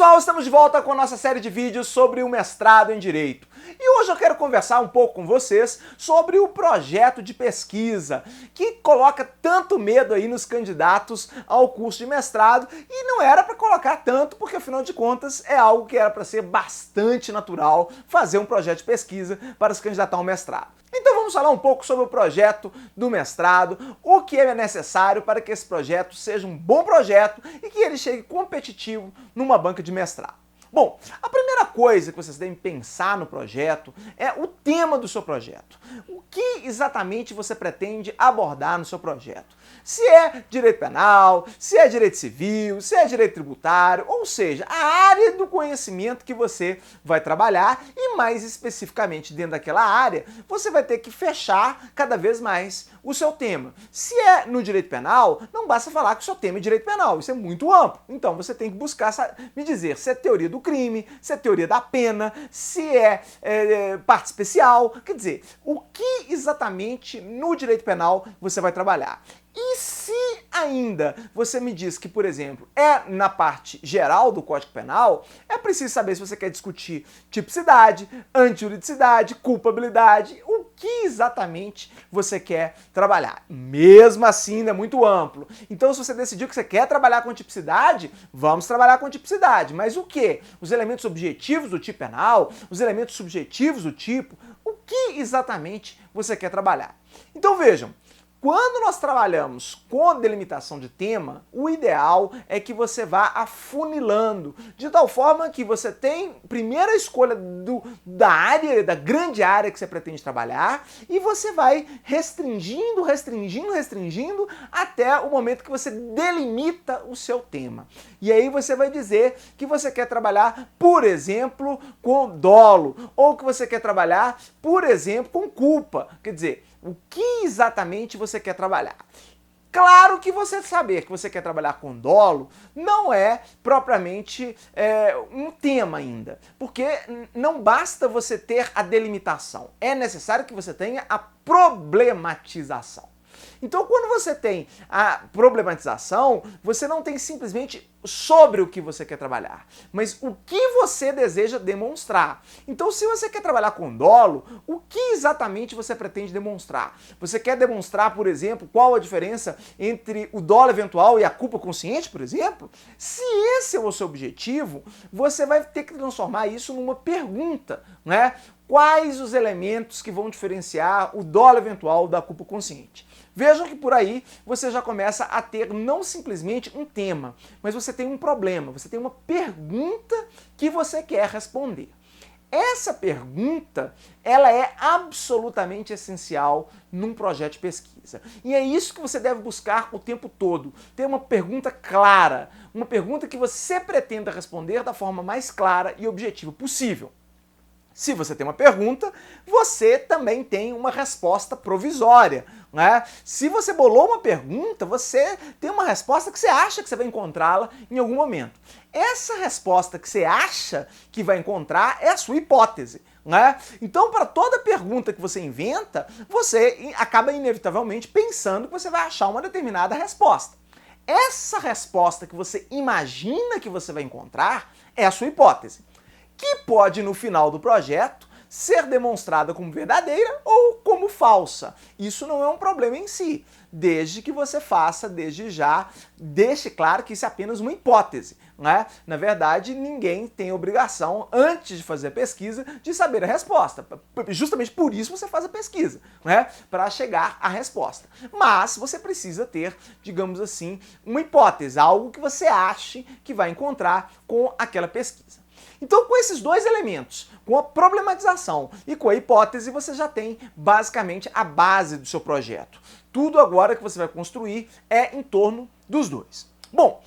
pessoal, estamos de volta com a nossa série de vídeos sobre o mestrado em Direito. E hoje eu quero conversar um pouco com vocês sobre o projeto de pesquisa que coloca tanto medo aí nos candidatos ao curso de mestrado, e não era para colocar tanto, porque afinal de contas é algo que era para ser bastante natural fazer um projeto de pesquisa para se candidatar ao mestrado. Então vamos falar um pouco sobre o projeto do mestrado, o que é necessário para que esse projeto seja um bom projeto e que ele chegue competitivo numa banca de mestrado. Bom, a primeira coisa que vocês devem pensar no projeto é o tema do seu projeto. O que exatamente você pretende abordar no seu projeto? Se é direito penal, se é direito civil, se é direito tributário, ou seja, a área do conhecimento que você vai trabalhar e mais especificamente dentro daquela área, você vai ter que fechar cada vez mais o seu tema. Se é no direito penal, não basta falar que o seu tema é direito penal, isso é muito amplo. Então você tem que buscar me dizer se é teoria do crime, se é teoria da pena, se é parte especial, quer dizer, o que exatamente no direito penal você vai trabalhar. E se ainda você me diz que, por exemplo, é na parte geral do Código Penal, é preciso saber se você quer discutir tipicidade, antijuridicidade, culpabilidade, o que exatamente você quer trabalhar. Mesmo assim, ainda é muito amplo. Então, se você decidiu que você quer trabalhar com tipicidade, vamos trabalhar com tipicidade. Mas o quê? Os elementos objetivos do tipo penal, os elementos subjetivos do tipo, o que exatamente você quer trabalhar? Então, vejam. Quando nós trabalhamos com delimitação de tema, o ideal é que você vá afunilando, de tal forma que você tem primeiro a escolha da área, da grande área que você pretende trabalhar, e você vai restringindo, até o momento que você delimita o seu tema. E aí você vai dizer que você quer trabalhar, por exemplo, com dolo, ou que você quer trabalhar, por exemplo, com culpa. Quer dizer, o que exatamente você quer trabalhar? Claro que você saber que você quer trabalhar com dolo não é propriamente um tema ainda, porque não basta você ter a delimitação, é necessário que você tenha a problematização. Então, quando você tem a problematização, você não tem simplesmente sobre o que você quer trabalhar, mas o que você deseja demonstrar. Então, se você quer trabalhar com dolo, o que exatamente você pretende demonstrar? Você quer demonstrar, por exemplo, qual a diferença entre o dolo eventual e a culpa consciente, por exemplo? Se esse é o seu objetivo, você vai ter que transformar isso numa pergunta, né? Quais os elementos que vão diferenciar o dolo eventual da culpa consciente? Vejam que por aí você já começa a ter não simplesmente um tema, mas você tem um problema, você tem uma pergunta que você quer responder. Essa pergunta, ela é absolutamente essencial num projeto de pesquisa. E é isso que você deve buscar o tempo todo. Ter uma pergunta clara, uma pergunta que você pretenda responder da forma mais clara e objetiva possível. Se você tem uma pergunta, você também tem uma resposta provisória, né? Se você bolou uma pergunta, você tem uma resposta que você acha que você vai encontrá-la em algum momento. Essa resposta que você acha que vai encontrar é a sua hipótese, né? Então, para toda pergunta que você inventa, você acaba inevitavelmente pensando que você vai achar uma determinada resposta. Essa resposta que você imagina que você vai encontrar é a sua hipótese, que pode, no final do projeto, ser demonstrada como verdadeira ou como falsa. Isso não é um problema em si, desde que você faça, desde já, deixe claro que isso é apenas uma hipótese, né? Na verdade, ninguém tem obrigação, antes de fazer a pesquisa, de saber a resposta. Justamente por isso você faz a pesquisa, né? Para chegar à resposta. Mas você precisa ter, digamos assim, uma hipótese, algo que você ache que vai encontrar com aquela pesquisa. Então, com esses dois elementos, com a problematização e com a hipótese, você já tem basicamente a base do seu projeto. Tudo agora que você vai construir é em torno dos dois. Bom,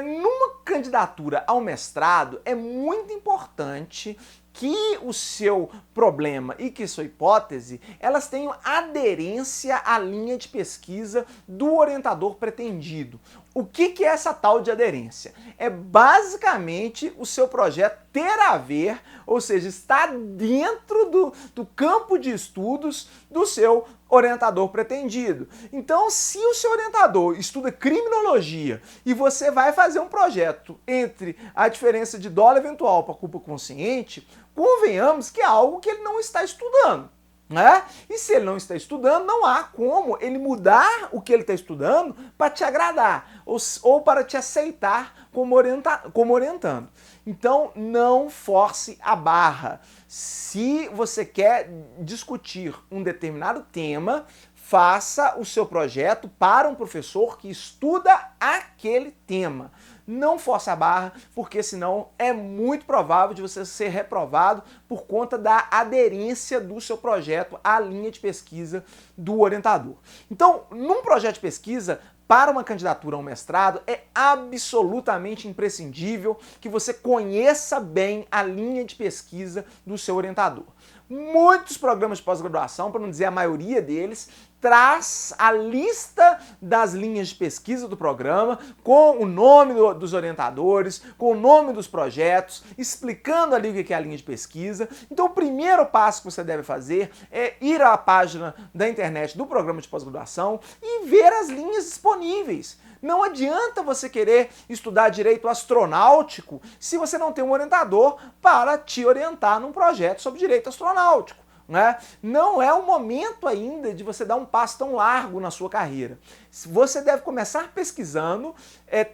numa candidatura ao mestrado, é muito importante que o seu problema e que sua hipótese, elas tenham aderência à linha de pesquisa do orientador pretendido. O que é essa tal de aderência? É basicamente o seu projeto ter a ver, ou seja, estar dentro do campo de estudos do seu orientador pretendido. Então, se o seu orientador estuda criminologia e você vai fazer um projeto entre a diferença de dolo eventual para culpa consciente, convenhamos que é algo que ele não está estudando. Né? E se ele não está estudando, não há como ele mudar o que ele está estudando para te agradar ou para te aceitar como orientando. Então, não force a barra. Se você quer discutir um determinado tema, faça o seu projeto para um professor que estuda aquele tema. Não force a barra, porque senão é muito provável de você ser reprovado por conta da aderência do seu projeto à linha de pesquisa do orientador. Então, num projeto de pesquisa, para uma candidatura a um mestrado, é absolutamente imprescindível que você conheça bem a linha de pesquisa do seu orientador. Muitos programas de pós-graduação, para não dizer a maioria deles, traz a lista das linhas de pesquisa do programa, com o nome dos orientadores, com o nome dos projetos, explicando ali o que é a linha de pesquisa. Então o primeiro passo que você deve fazer é ir à página da internet do programa de pós-graduação e ver as linhas disponíveis. Não adianta você querer estudar direito astronáutico se você não tem um orientador para te orientar num projeto sobre direito astronáutico. Né? Não é o momento ainda de você dar um passo tão largo na sua carreira. Você deve começar pesquisando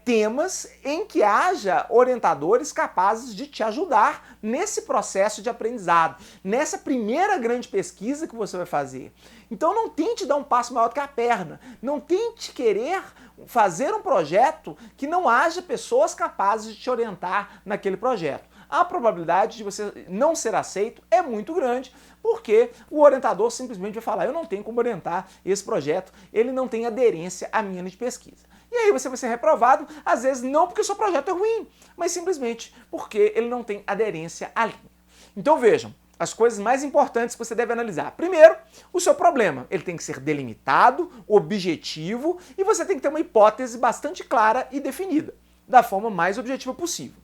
temas em que haja orientadores capazes de te ajudar nesse processo de aprendizado, nessa primeira grande pesquisa que você vai fazer. Então não tente dar um passo maior do que a perna, não tente querer fazer um projeto que não haja pessoas capazes de te orientar naquele projeto. A probabilidade de você não ser aceito é muito grande, porque o orientador simplesmente vai falar: eu não tenho como orientar esse projeto, ele não tem aderência à minha linha de pesquisa. E aí você vai ser reprovado, às vezes não porque o seu projeto é ruim, mas simplesmente porque ele não tem aderência à linha. Então vejam, as coisas mais importantes que você deve analisar. Primeiro, o seu problema. Ele tem que ser delimitado, objetivo, e você tem que ter uma hipótese bastante clara e definida, da forma mais objetiva possível.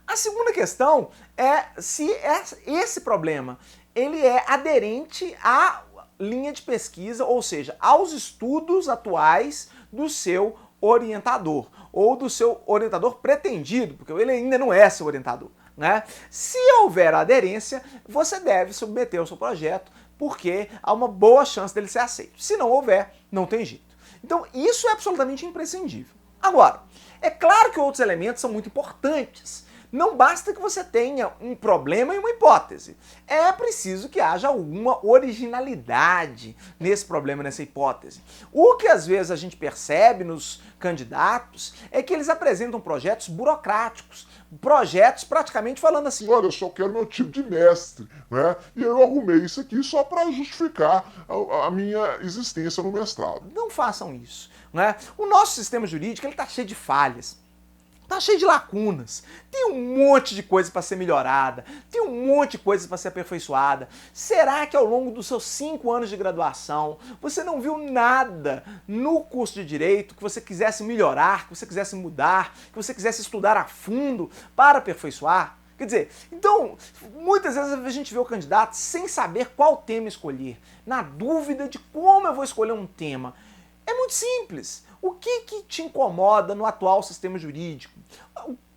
A segunda questão é se esse problema ele é aderente à linha de pesquisa, ou seja, aos estudos atuais do seu orientador, ou do seu orientador pretendido, porque ele ainda não é seu orientador. Né? Se houver aderência, você deve submeter o seu projeto, porque há uma boa chance dele ser aceito. Se não houver, não tem jeito. Então isso é absolutamente imprescindível. Agora, é claro que outros elementos são muito importantes. Não basta que você tenha um problema e uma hipótese. É preciso que haja alguma originalidade nesse problema, nessa hipótese. O que às vezes a gente percebe nos candidatos é que eles apresentam projetos burocráticos, projetos praticamente falando assim: olha, eu só quero meu título de mestre, né? E eu arrumei isso aqui só para justificar a minha existência no mestrado. Não façam isso, né? O nosso sistema jurídico está cheio de falhas. Tá cheio de lacunas, tem um monte de coisa para ser melhorada, tem um monte de coisa para ser aperfeiçoada. Será que ao longo dos seus 5 anos de graduação você não viu nada no curso de Direito que você quisesse melhorar, que você quisesse mudar, que você quisesse estudar a fundo para aperfeiçoar? Quer dizer, então, muitas vezes a gente vê o candidato sem saber qual tema escolher, na dúvida de como eu vou escolher um tema. É muito simples. O que te incomoda no atual sistema jurídico?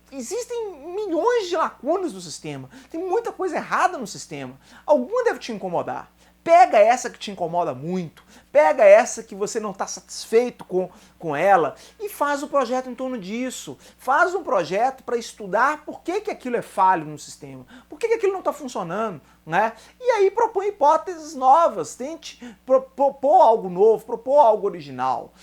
Existem milhões de lacunas no sistema. Tem muita coisa errada no sistema. Alguma deve te incomodar. Pega essa que te incomoda muito, pega essa que você não está satisfeito com ela e faz um projeto em torno disso. Faz um projeto para estudar por que aquilo é falho no sistema, por que aquilo não está funcionando, né? E aí propõe hipóteses novas, tente propor algo novo, propor algo original.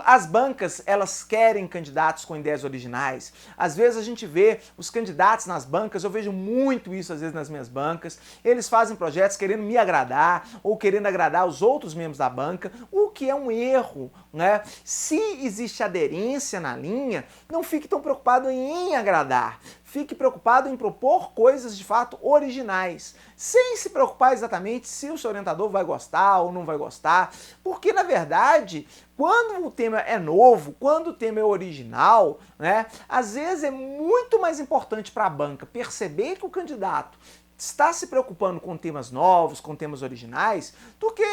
As bancas, elas querem candidatos com ideias originais. Às vezes a gente vê os candidatos nas bancas, eu vejo muito isso às vezes nas minhas bancas, eles fazem projetos querendo me agradar ou querendo agradar os outros membros da banca, o que é um erro, né? Se existe aderência na linha, não fique tão preocupado em agradar. fique preocupado em propor coisas de fato originais, sem se preocupar exatamente se o seu orientador vai gostar ou não vai gostar, porque na verdade, quando o tema é novo, quando o tema é original, né, às vezes é muito mais importante para a banca perceber que o candidato está se preocupando com temas novos, com temas originais, do que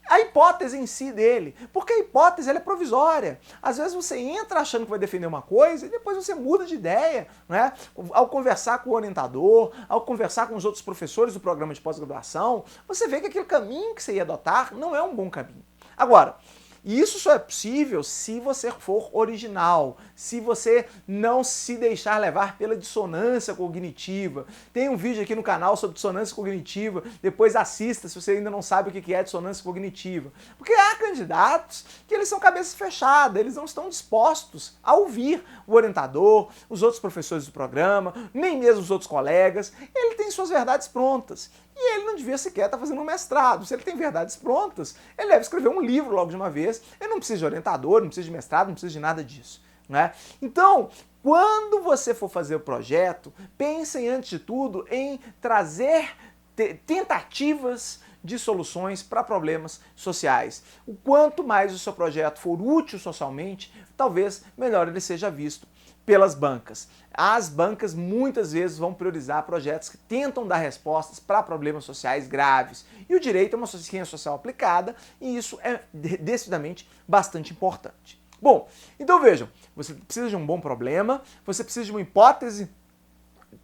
a hipótese em si dele. Porque a hipótese ela é provisória. Às vezes você entra achando que vai defender uma coisa e depois você muda de ideia, né? Ao conversar com o orientador, ao conversar com os outros professores do programa de pós-graduação, você vê que aquele caminho que você ia adotar não é um bom caminho. Agora, isso só é possível se você for original, se você não se deixar levar pela dissonância cognitiva. Tem um vídeo aqui no canal sobre dissonância cognitiva, depois assista se você ainda não sabe o que é dissonância cognitiva. Porque há candidatos que eles são cabeça fechada, eles não estão dispostos a ouvir o orientador, os outros professores do programa, nem mesmo os outros colegas. Ele tem suas verdades prontas. E ele não devia sequer estar fazendo um mestrado. Se ele tem verdades prontas, ele deve escrever um livro logo de uma vez. Ele não precisa de orientador, não precisa de mestrado, não precisa de nada disso, né? Então, quando você for fazer o projeto, pensem antes de tudo em trazer tentativas de soluções para problemas sociais. O quanto mais o seu projeto for útil socialmente, talvez melhor ele seja visto pelas bancas. As bancas muitas vezes vão priorizar projetos que tentam dar respostas para problemas sociais graves. E o direito é uma ciência social aplicada e isso é decididamente bastante importante. Bom, então vejam, você precisa de um bom problema, você precisa de uma hipótese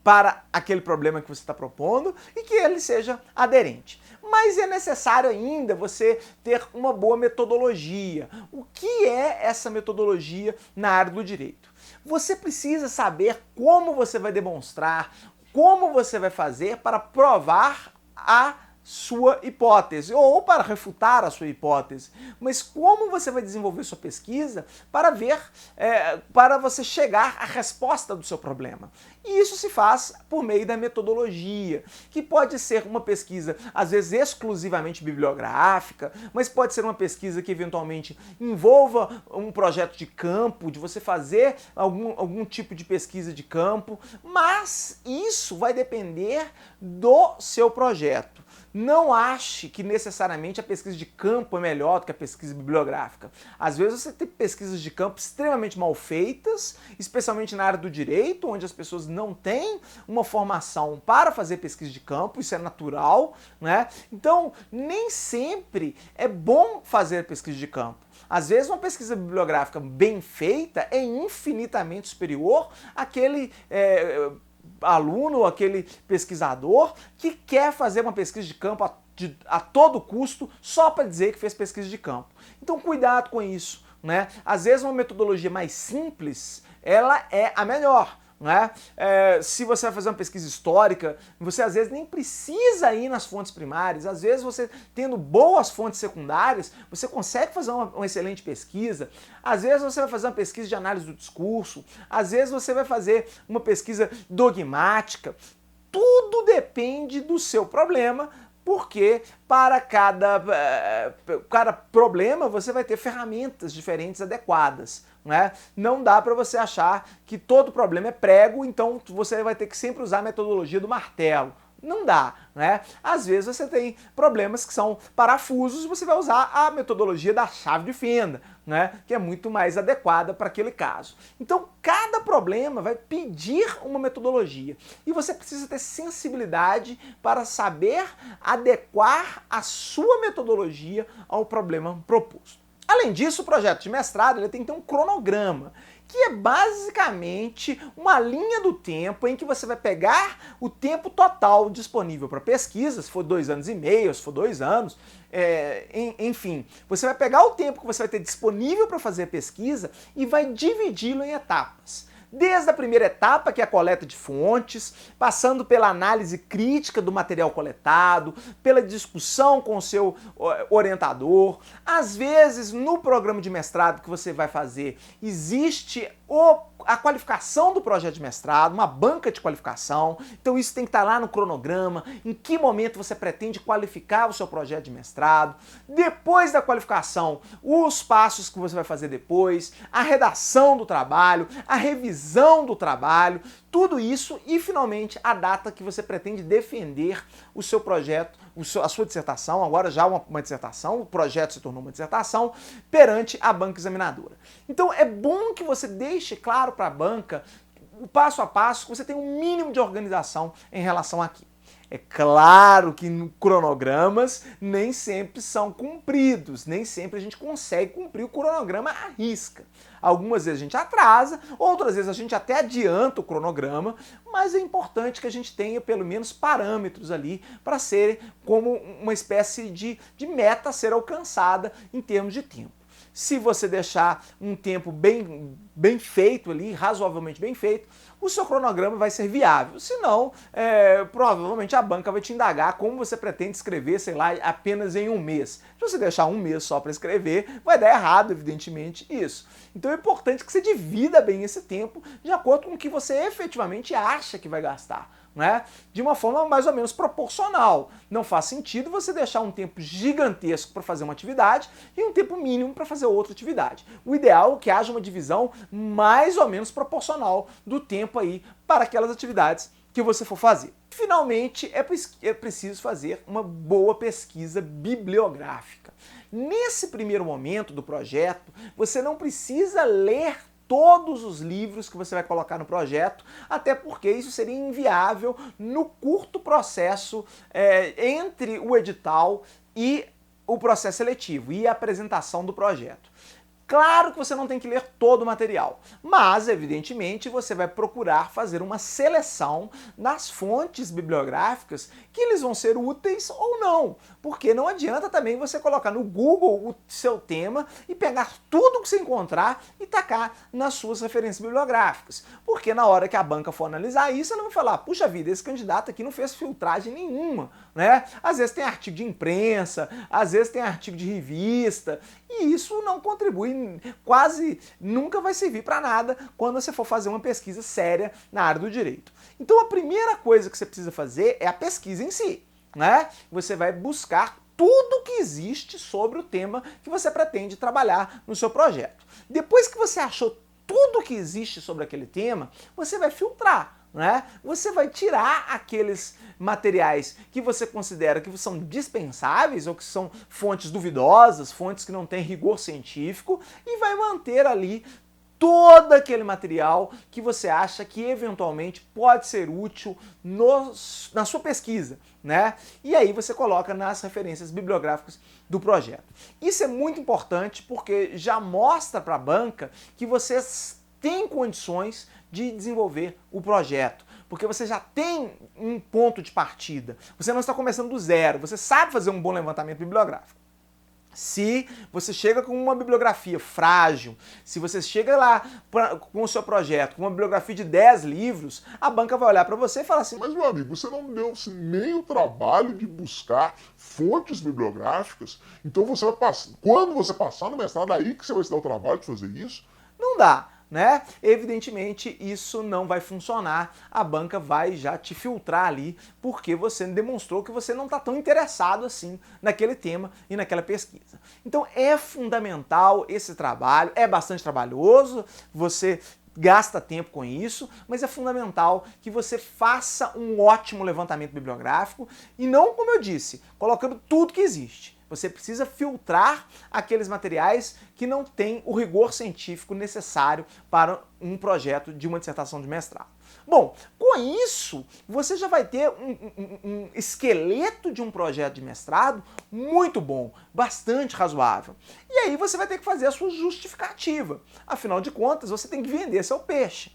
para aquele problema que você está propondo e que ele seja aderente. Mas é necessário ainda você ter uma boa metodologia. O que é essa metodologia na área do direito? Você precisa saber como você vai demonstrar, como você vai fazer para provar a sua hipótese ou para refutar a sua hipótese, mas como você vai desenvolver sua pesquisa para ver, para você chegar à resposta do seu problema. E isso se faz por meio da metodologia, que pode ser uma pesquisa, às vezes exclusivamente bibliográfica, mas pode ser uma pesquisa que eventualmente envolva um projeto de campo, de você fazer algum tipo de pesquisa de campo, mas isso vai depender do seu projeto. Não ache que necessariamente a pesquisa de campo é melhor do que a pesquisa bibliográfica. Às vezes você tem pesquisas de campo extremamente mal feitas, especialmente na área do direito, onde as pessoas não têm uma formação para fazer pesquisa de campo, isso é natural, né? Então, nem sempre é bom fazer pesquisa de campo. Às vezes uma pesquisa bibliográfica bem feita é infinitamente superior àquele aluno ou aquele pesquisador que quer fazer uma pesquisa de campo a todo custo só para dizer que fez pesquisa de campo. Então cuidado com isso, né? Às vezes uma metodologia mais simples, ela é a melhor. Né? Se você vai fazer uma pesquisa histórica, você às vezes nem precisa ir nas fontes primárias, às vezes você tendo boas fontes secundárias, você consegue fazer uma excelente pesquisa, às vezes você vai fazer uma pesquisa de análise do discurso, às vezes você vai fazer uma pesquisa dogmática, tudo depende do seu problema, porque para cada problema você vai ter ferramentas diferentes adequadas. Né? Não dá para você achar que todo problema é prego, então você vai ter que sempre usar a metodologia do martelo. Não dá, né? Às vezes você tem problemas que são parafusos e você vai usar a metodologia da chave de fenda, né? Que é muito mais adequada para aquele caso. Então, cada problema vai pedir uma metodologia e você precisa ter sensibilidade para saber adequar a sua metodologia ao problema proposto. Além disso, o projeto de mestrado ele tem que ter um cronograma, que é basicamente uma linha do tempo em que você vai pegar o tempo total disponível para pesquisa, se for 2 anos e meio, se for 2 anos, enfim. Você vai pegar o tempo que você vai ter disponível para fazer a pesquisa e vai dividi-lo em etapas. Desde a primeira etapa, que é a coleta de fontes, passando pela análise crítica do material coletado, pela discussão com o seu orientador. Às vezes, no programa de mestrado que você vai fazer, existe a qualificação do projeto de mestrado, uma banca de qualificação, então isso tem que estar lá no cronograma, em que momento você pretende qualificar o seu projeto de mestrado, depois da qualificação, os passos que você vai fazer depois, a redação do trabalho, a revisão do trabalho, tudo isso e, finalmente, a data que você pretende defender o seu projeto, a sua dissertação, agora já uma dissertação, o projeto se tornou uma dissertação, perante a banca examinadora. Então é bom que você deixe claro para a banca, o passo a passo, que você tem um mínimo de organização em relação àquilo. É claro que cronogramas nem sempre são cumpridos, nem sempre a gente consegue cumprir o cronograma à risca. Algumas vezes a gente atrasa, outras vezes a gente até adianta o cronograma, mas é importante que a gente tenha pelo menos parâmetros ali para ser como uma espécie de meta a ser alcançada em termos de tempo. Se você deixar um tempo bem feito ali, razoavelmente bem feito, o seu cronograma vai ser viável. Se não, provavelmente a banca vai te indagar como você pretende escrever, sei lá, apenas em um mês. Se você deixar um mês só para escrever, vai dar errado, evidentemente, isso. Então é importante que você divida bem esse tempo de acordo com o que você efetivamente acha que vai gastar, né? De uma forma mais ou menos proporcional. Não faz sentido você deixar um tempo gigantesco para fazer uma atividade e um tempo mínimo para fazer outra atividade. O ideal é que haja uma divisão mais ou menos proporcional do tempo aí para aquelas atividades que você for fazer. Finalmente, é preciso fazer uma boa pesquisa bibliográfica. Nesse primeiro momento do projeto, você não precisa ler todos os livros que você vai colocar no projeto, até porque isso seria inviável no curto processo entre o edital e o processo seletivo e a apresentação do projeto. Claro que você não tem que ler todo o material, mas, evidentemente, você vai procurar fazer uma seleção nas fontes bibliográficas que eles vão ser úteis ou não, porque não adianta também você colocar no Google o seu tema e pegar tudo que você encontrar e tacar nas suas referências bibliográficas, porque na hora que a banca for analisar isso, ela vai falar, puxa vida, esse candidato aqui não fez filtragem nenhuma, né? Às vezes tem artigo de imprensa, às vezes tem artigo de revista, e isso não contribui, quase nunca vai servir para nada quando você for fazer uma pesquisa séria na área do direito. Então a primeira coisa que você precisa fazer é a pesquisa em si, né? Você vai buscar tudo que existe sobre o tema que você pretende trabalhar no seu projeto. Depois que você achou tudo que existe sobre aquele tema, você vai filtrar. Né? Você vai tirar aqueles materiais que você considera que são dispensáveis ou que são fontes duvidosas, fontes que não têm rigor científico, e vai manter ali todo aquele material que você acha que eventualmente pode ser útil na sua pesquisa, né? E aí você coloca nas referências bibliográficas do projeto. Isso é muito importante porque já mostra para a banca que vocês têm condições de desenvolver o projeto, porque você já tem um ponto de partida. Você não está começando do zero, você sabe fazer um bom levantamento bibliográfico. Se você chega com uma bibliografia frágil, se você chega lá com o seu projeto com uma bibliografia de 10 livros, a banca vai olhar para você e falar assim, mas meu amigo, você não deu assim, nem o trabalho de buscar fontes bibliográficas, então você vai passar, quando você passar no mestrado, aí que você vai se dar o trabalho de fazer isso? Não dá. Né? Evidentemente isso não vai funcionar, a banca vai já te filtrar ali porque você demonstrou que você não está tão interessado assim naquele tema e naquela pesquisa. Então é fundamental esse trabalho, é bastante trabalhoso, você gasta tempo com isso, mas é fundamental que você faça um ótimo levantamento bibliográfico e não, como eu disse, colocando tudo que existe. Você precisa filtrar aqueles materiais que não têm o rigor científico necessário para um projeto de uma dissertação de mestrado. Bom, com isso, você já vai ter um esqueleto de um projeto de mestrado muito bom, bastante razoável. E aí você vai ter que fazer a sua justificativa. Afinal de contas, você tem que vender seu peixe.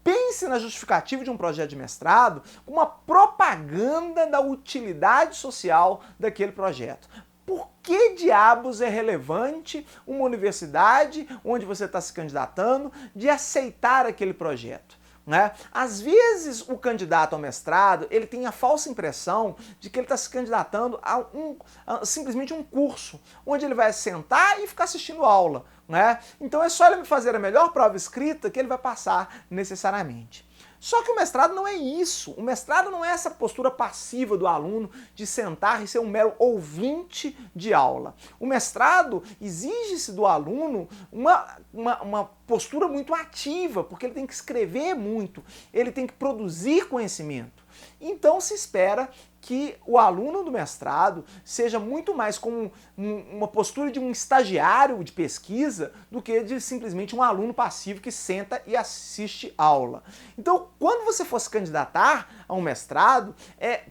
Pense na justificativa de um projeto de mestrado como uma propaganda da utilidade social daquele projeto. Por que diabos é relevante uma universidade onde você está se candidatando de aceitar aquele projeto? Né? Às vezes o candidato ao mestrado ele tem a falsa impressão de que ele está se candidatando a simplesmente um curso, onde ele vai sentar e ficar assistindo aula. Né? Então é só ele fazer a melhor prova escrita que ele vai passar necessariamente. Só que o mestrado não é isso. O mestrado não é essa postura passiva do aluno de sentar e ser um mero ouvinte de aula. O mestrado exige-se do aluno uma postura muito ativa, porque ele tem que escrever muito, ele tem que produzir conhecimento. Então se espera que o aluno do mestrado seja muito mais como uma postura de um estagiário de pesquisa do que de simplesmente um aluno passivo que senta e assiste aula. Então, quando você for se candidatar a um mestrado,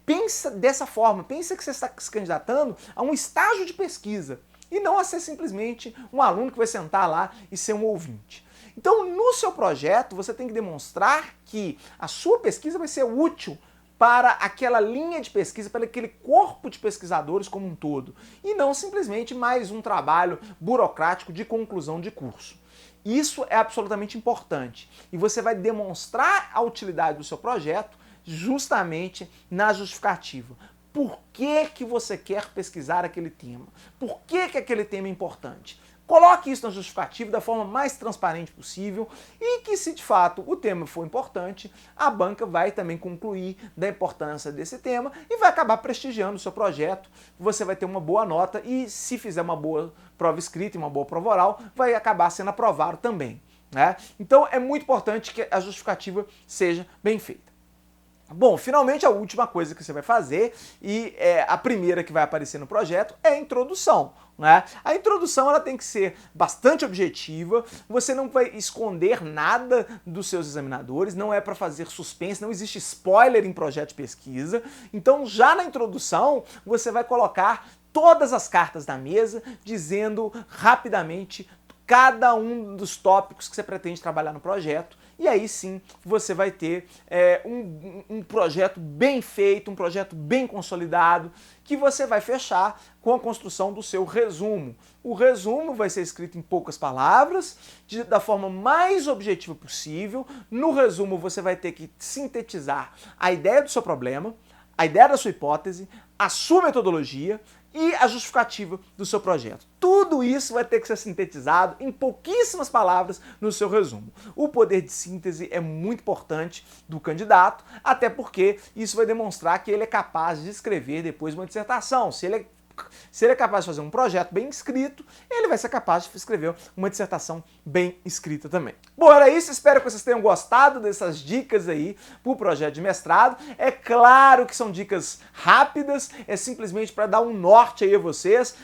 pensa dessa forma, pensa que você está se candidatando a um estágio de pesquisa e não a ser simplesmente um aluno que vai sentar lá e ser um ouvinte. Então, no seu projeto, você tem que demonstrar que a sua pesquisa vai ser útil para aquela linha de pesquisa, para aquele corpo de pesquisadores como um todo, e não simplesmente mais um trabalho burocrático de conclusão de curso. Isso é absolutamente importante, e você vai demonstrar a utilidade do seu projeto justamente na justificativa. Por que você quer pesquisar aquele tema? Por que aquele tema é importante? Coloque isso na justificativa da forma mais transparente possível e que, se de fato o tema for importante, a banca vai também concluir da importância desse tema e vai acabar prestigiando o seu projeto. Você vai ter uma boa nota e, se fizer uma boa prova escrita e uma boa prova oral, vai acabar sendo aprovado também, né? Então é muito importante que a justificativa seja bem feita. Bom, finalmente a última coisa que você vai fazer, e a primeira que vai aparecer no projeto, é a introdução, né? A introdução ela tem que ser bastante objetiva, você não vai esconder nada dos seus examinadores, não é para fazer suspense, não existe spoiler em projeto de pesquisa, então já na introdução você vai colocar todas as cartas na mesa, dizendo rapidamente cada um dos tópicos que você pretende trabalhar no projeto, e aí sim você vai ter um projeto bem feito, um projeto bem consolidado, que você vai fechar com a construção do seu resumo. O resumo vai ser escrito em poucas palavras, da forma mais objetiva possível. No resumo você vai ter que sintetizar a ideia do seu problema, a ideia da sua hipótese, a sua metodologia e a justificativa do seu projeto. Tudo isso vai ter que ser sintetizado em pouquíssimas palavras no seu resumo. O poder de síntese é muito importante do candidato, até porque isso vai demonstrar que ele é capaz de escrever depois uma dissertação. Se ele é capaz de fazer um projeto bem escrito, ele vai ser capaz de escrever uma dissertação bem escrita também. Bom, era isso, espero que vocês tenham gostado dessas dicas aí para o projeto de mestrado. É claro que são dicas rápidas, é simplesmente para dar um norte aí a vocês,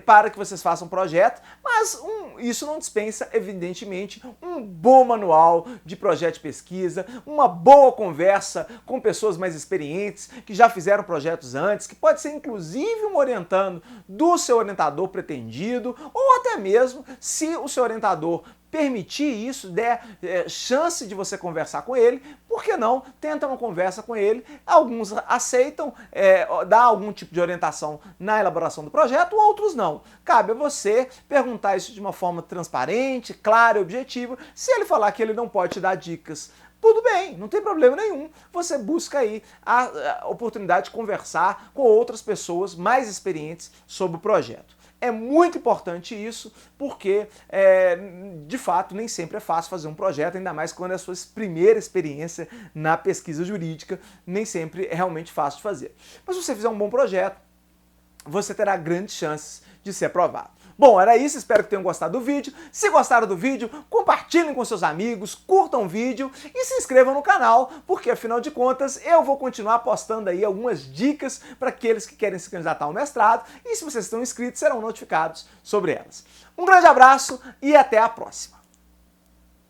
para que vocês façam um projeto, mas isso não dispensa, evidentemente, um bom manual de projeto de pesquisa, uma boa conversa com pessoas mais experientes, que já fizeram projetos antes, que pode ser inclusive um orientando do seu orientador pretendido, ou até mesmo, se o seu orientador permitir isso, der chance de você conversar com ele, por que não? Tenta uma conversa com ele, alguns aceitam dar algum tipo de orientação na elaboração do projeto, outros não. Cabe a você perguntar isso de uma forma transparente, clara e objetiva. Se ele falar que ele não pode te dar dicas, tudo bem, não tem problema nenhum. Você busca aí a oportunidade de conversar com outras pessoas mais experientes sobre o projeto. É muito importante isso, porque, de fato, nem sempre é fácil fazer um projeto, ainda mais quando é a sua primeira experiência na pesquisa jurídica, nem sempre é realmente fácil de fazer. Mas se você fizer um bom projeto, você terá grandes chances de ser aprovado. Bom, era isso, espero que tenham gostado do vídeo. Se gostaram do vídeo, compartilhem com seus amigos, curtam o vídeo e se inscrevam no canal, porque afinal de contas eu vou continuar postando aí algumas dicas para aqueles que querem se candidatar ao mestrado, e se vocês estão inscritos serão notificados sobre elas. Um grande abraço e até a próxima!